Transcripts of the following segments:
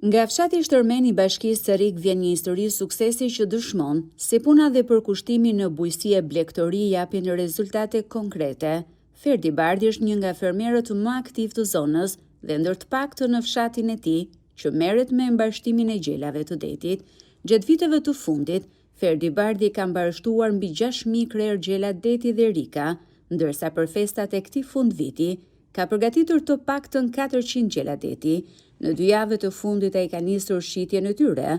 Nga fshati Shtërmen i Bashkisë së Rik vjen një histori suksesi që dëshmon se puna dhe përkushtimi në bujqësi e blegtori japin rezultate konkrete. Ferdi Bardhi është një nga fermerët më aktiv të zonës dhe ndër të paktën në fshatin e tij që merret me mbashtimin e gjelave të detit. Gjatë viteve të fundit, Ferdi Bardhi ka mbarështuar mbi 6.000 krerë gjela deti dhe rika, ndërsa për festat e këtij fundviti ka përgatitur të paktën 400 gjela deti. Në 2 javë të fundit ai ka nisur shitjen e tyre.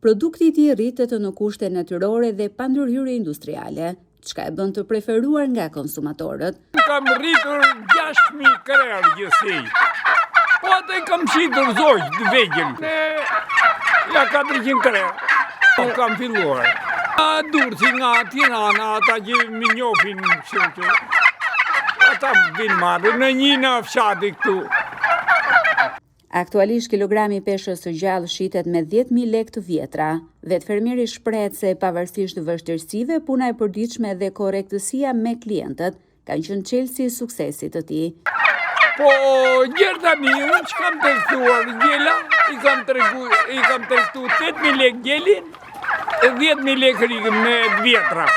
Produkti i tij rritet në kushte natyrore dhe pa ndërhyrje industriale, çka e bën të preferuar nga konsumatorët. Kam rritur 6.000 krerë gjësi. Po atë kam shitur zogj të vegjël. Ja 400 krerë. Po kam filluar. Durësi nga Tirana, ata që më njohin që ata vinë marrë në një në fshati këtu. Aktualisht kilogrami peshës së gjallë shitet me 10.000 lekë të vjetra. Vetë fermieri shprehet se pavarësisht vështirësive, puna e përditshme dhe korrektësia me klientët kanë qenë çelësi i suksesit të tij. Po, tani unë që kam testuar gjela, i kam testuar 8.000 lekë gjelin e 10.000 lekë rikën me vjetra.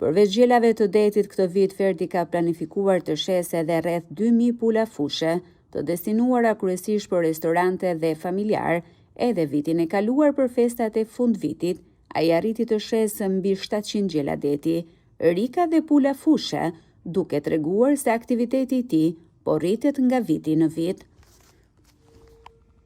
Përveç gjelave të detit këtë vit, Ferdi ka planifikuar të shes edhe rreth 2.000 pula fushe, të destinuara kryesisht për restorante dhe familjar. Edhe vitin e kaluar për festat e fundvitit, ai arriti të shes mbi 700 gjela deti, rika dhe pula fushe, duke treguar se aktiviteti i tij po rritet nga viti në vit.